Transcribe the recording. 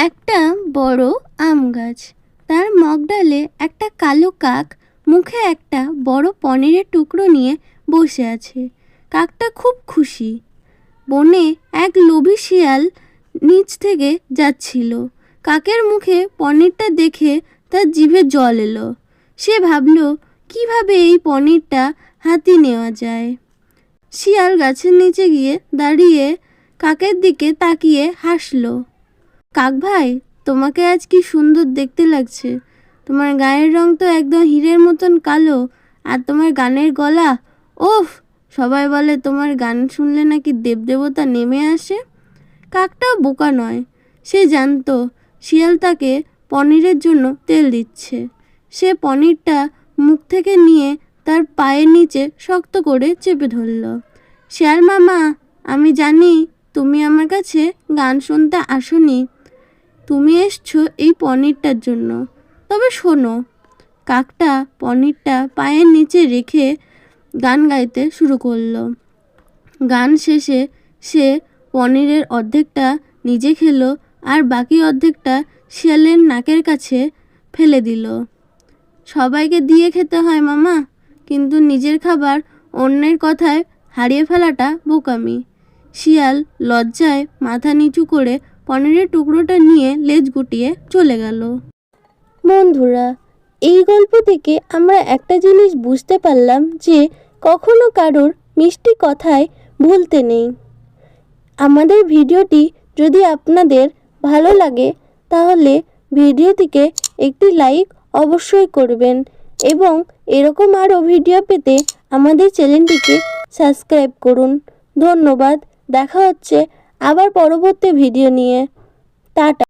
একটা বড় আম গাছ, তার মগডালে একটা কালো কাক মুখে একটা বড় পনিরের টুকরো নিয়ে বসে আছে। কাকটা খুব খুশি। বনে এক লোভী শিয়াল নিচ থেকে যাচ্ছিল। কাকের মুখে পনিরটা দেখে তার জিভে জল এলো। সে ভাবল কিভাবে এই পনিরটা হাতে নেওয়া যায়। শিয়াল গাছের নিচে গিয়ে দাঁড়িয়ে কাকের দিকে তাকিয়ে হাসলো। কাক ভাই, তোমাকে আজ কি সুন্দর দেখতে লাগছে। তোমার গায়ের রং তো একদম হীরের মতন কালো, আর তোমার গানের গলা, ওফ, সবাই বলে তোমার গান শুনলে নাকি দেবদেবতা নেমে আসে। কাকটাও বোকা নয়, সে জানতো শিয়াল তাকে পনিরের জন্য তেল দিচ্ছে। সে পনিরটা মুখ থেকে নিয়ে তার পায়ের নিচে শক্ত করে চেপে ধরল। শিয়াল মামা, আমি জানি তুমি আমার কাছে গান শুনতে আসোনি, তুমি এসছো এই পনিরটার জন্য। তবে শোনো। কাকটা পনিরটা পায়ের নিচে রেখে গান গাইতে শুরু করলো। গান শেষে সে পনিরের অর্ধেকটা নিজে খেলো, আর বাকি অর্ধেকটা শিয়ালের নাকের কাছে ফেলে দিল। সবাইকে দিয়ে খেতে হয় মামা, কিন্তু নিজের খাবার অন্যের কথায় হারিয়ে ফেলাটা বোকামি। শিয়াল লজ্জায় মাথা নিচু করে পনিরের টুকরোটা নিয়ে লেজ গুটিয়ে চলে গেল। বন্ধুরা, এই গল্প থেকে আমরা একটা জিনিস বুঝতে পারলাম যে কখনো কারোর মিষ্টি কথায় ভুলতে নেই। আমাদের ভিডিওটি যদি আপনাদের ভালো লাগে তাহলে ভিডিওটিকে একটি লাইক অবশ্যই করবেন, এবং এরকম আরও ভিডিও পেতে আমাদের চ্যানেলটিকে সাবস্ক্রাইব করুন। ধন্যবাদ। দেখা হচ্ছে আবার পরবর্তী ভিডিও নিয়ে। টাটা।